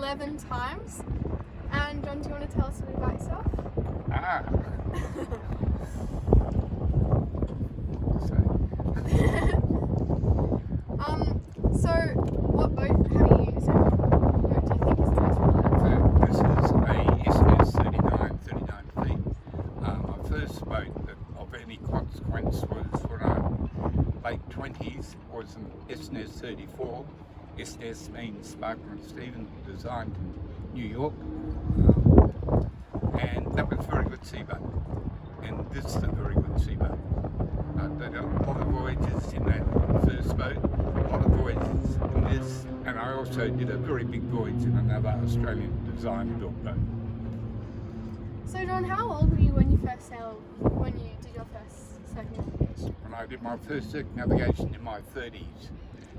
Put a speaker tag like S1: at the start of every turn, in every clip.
S1: 11 times. And Jon, do you want to tell us a bit about yourself? So what boat have you used and what boat do you think is the most reliable?
S2: This is a ISOBel 39 feet. My first boat that of any consequence was when I late 20s was an ISOBel 34. ISOBel means McLachlan Stephen, designed in New York, and that was a very good seaboat, and this is a very good seaboat. I did a lot of voyages in that first boat, a lot of voyages in this, and I also did a very big voyage in another Australian design built boat.
S1: So Jon, how old were you when you first sailed, when you did your first circumnavigation?
S2: When I did my first circumnavigation in my 30s,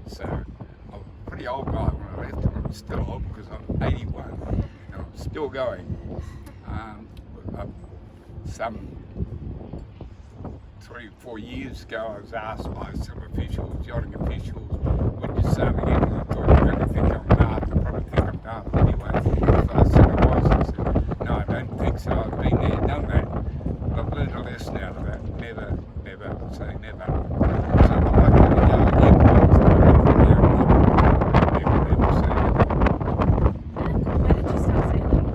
S2: so I'm a pretty old guy when I left, and I'm still old because I'm 81 and I'm still going. Some 3 or 4 years ago I was asked by some officials, yachting officials, would you sail again? And I thought, you're going to think I'm daft. I probably think I'm daft anyway. So I said I was. I said, no, I don't think so. I've been there, done that. But I've learned a lesson out of that. Never say never. So I'm lucky to go again. Never say never.
S1: And when did you start sailing?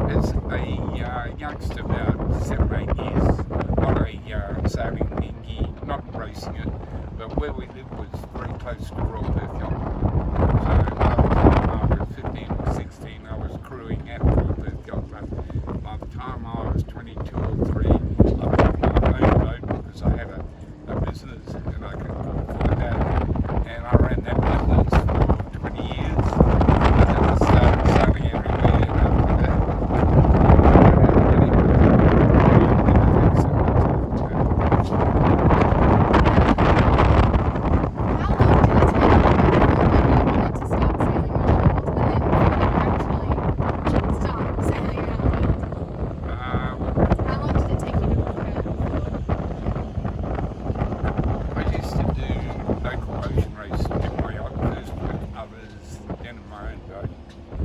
S2: As a youngster, about 7 or 8 years, not a sailing dinghy, not racing it, but where we lived was very close to Royal Perth Yacht. So by the time I was 15 or 16, I was crewing at Royal Perth Yacht. But by the time I was 22 or 3, I bought my own boat because I had a business and I could afford that. And I ran that business for 20 years. And then I started sailing everywhere, and after that,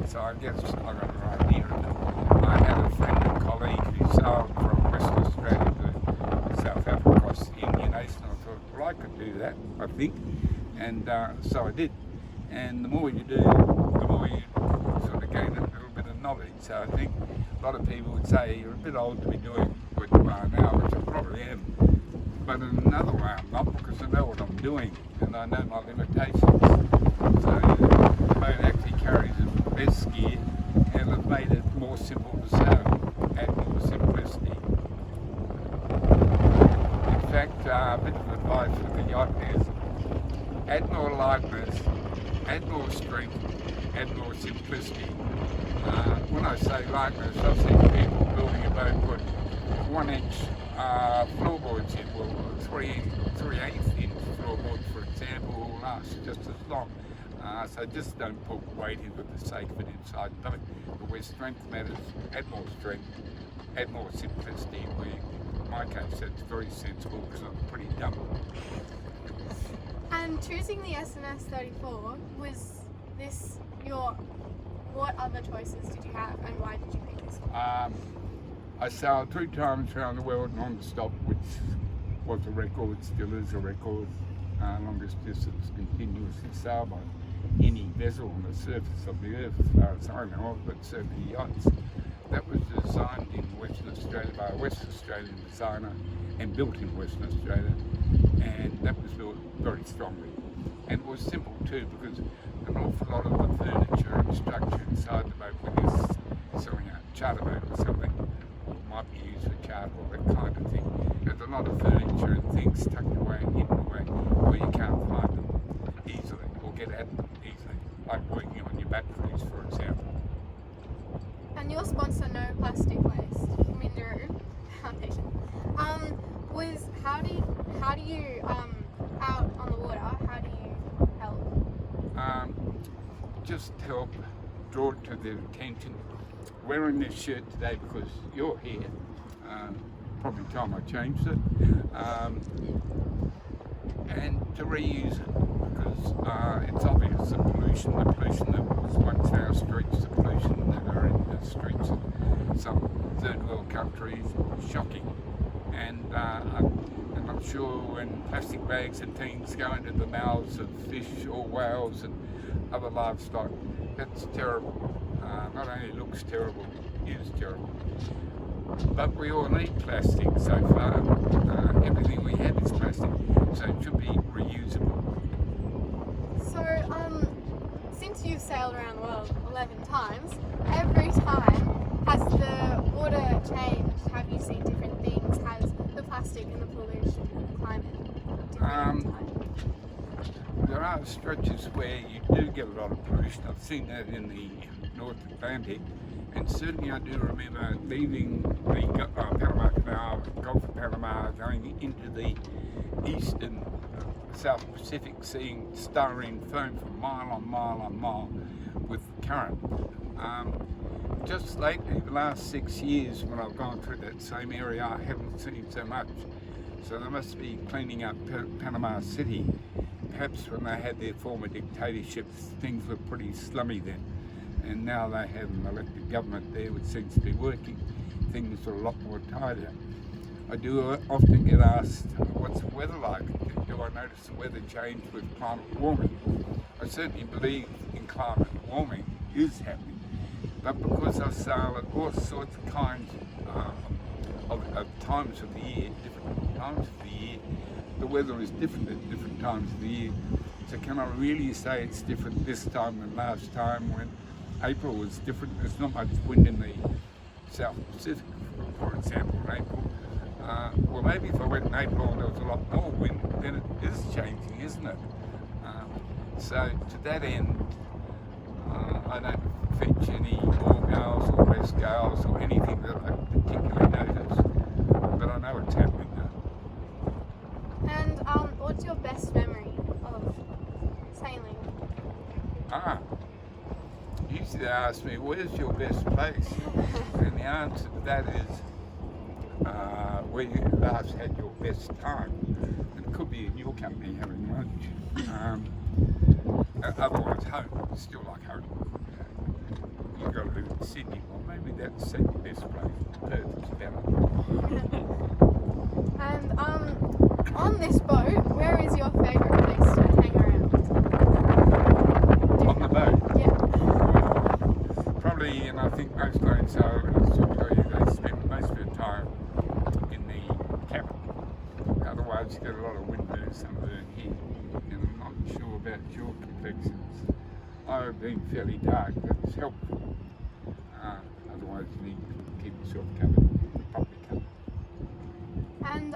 S2: so I guess I got an idea of it. I had a friend and colleague who sailed from Western Australia to South Africa across the Indian Ocean. I thought, well, I could do that, I think, and so I did. And the more you do, the more you sort of gain a little bit of knowledge. So I think a lot of people would say you're a bit old to be doing what you are now, which I probably am. But in another way I'm not, because I know what I'm doing and I know my limitations. So the boat actually carries the best gear and have made it more simple to sail, add more simplicity. In fact, a bit of advice for the yacht is add more lightness, add more strength, add more simplicity. When I say lightness, I've seen people building a boat put 1-inch floorboards in, well, 3/8 inch floorboards, for example, will last just as long. So just don't put weight in for the sake of it inside the boat. But where strength matters, add more strength, add more simplicity. Where, in my case, that's very sensible because I'm pretty dumb.
S1: And choosing the SMS 34, was this your, what other choices did you have and why did you pick this one?
S2: I sailed 3 times around the world non-stop, which was a record, still is a record. Longest distance continuously sailed by any vessel on the surface of the earth, as far as I know of, but certainly yachts. That was designed in Western Australia by a West Australian designer and built in Western Australia, and that was built very strongly. And it was simple too, because an awful lot of the furniture and structure inside the boat, when you're selling a charter boat or something, or might be used for charter or that kind of thing, there's a lot of furniture and things tucked away and hidden away where you can't find them easily or get at them easily, like working on your batteries, for example.
S1: And your sponsor, No Plastic Waste, Minderoo Foundation, was how do you out on the water, how do you help?
S2: Just help draw it to their attention. Wearing this shirt today because you're here, probably time I changed it, and to reuse it because it's obvious the pollution that was because once our streets, the pollution that are in the streets of some third world countries, shocking. And I'm sure when plastic bags and things go into the mouths of fish or whales and other livestock, that's terrible. Not only looks terrible, it is terrible. But we all need plastic so far. Everything we have is plastic, so it should be reusable.
S1: So, since you've sailed around the world 11 times, every time has the water changed? Have you seen different things? Has the plastic and the pollution and the climate different?
S2: There are stretches where you do get a lot of pollution. I've seen that in the North Atlantic, and certainly I do remember leaving the Panama Canal, Gulf of Panama, going into the eastern South Pacific, seeing styrene foam for mile on mile on mile with current. Just lately, the last 6 years, when I've gone through that same area, I haven't seen so much. So they must be cleaning up Panama City. Perhaps when they had their former dictatorships, things were pretty slummy then. And now they have an elected government there which seems to be working. Things are a lot more tidier. I do often get asked, what's the weather like? Do I notice the weather change with climate warming? I certainly believe in climate warming is happening. But because I sail at all sorts of kinds of times of the year, different times of the year, the weather is different at different times of the year. So can I really say it's different this time than last time when April was different? There's not much wind in the South Pacific, for example, in April. Well, maybe if I went in April and there was a lot more wind, then it is changing, isn't it? So to that end, I don't fetch any more gales or less gales or anything that I particularly notice, but I know it's happening now.
S1: And what's your best memory of sailing?
S2: Usually they ask me, where's your best place? And the answer to that is, where you last had your best time. It could be in your company having lunch. Otherwise, home. Still like home. You've got to live in Sydney. Well, maybe that's the best place. Perth is better.
S1: And on this boat, where is your favourite place to hang around?
S2: On the boat?
S1: Yeah.
S2: Probably, and I think most lone sailors will tell you they spend most of their time in the cabin. Otherwise, you get a lot of windburn, sunburn here, and I'm not sure about your complexions. I've been fairly dark, that's helpful. Otherwise, you need to keep yourself covered, properly covered.
S1: And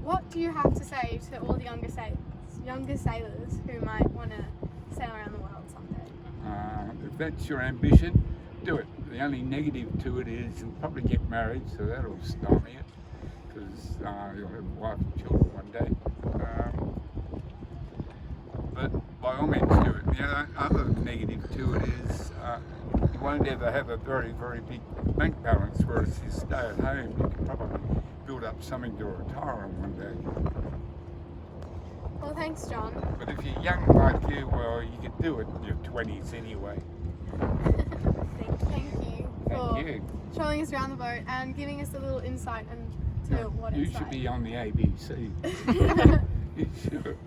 S1: what do you have to say to all the younger sailors who might want to sail around the world someday?
S2: If that's your ambition, do it. The only negative to it is you'll probably get married, so that'll stymie it, because you'll have a wife and children one day. But by all means do it. The other negative to it is you won't ever have a very, very big bank balance, whereas if you stay at home, you can probably build up something to retire on one day.
S1: Well, thanks, John.
S2: But if you're young like you, well, you can do it in your 20s anyway.
S1: Thank you for
S2: Thank you.
S1: showing us around the boat and giving us a little insight into what
S2: You
S1: it's
S2: should
S1: like.
S2: be on the ABC. You should.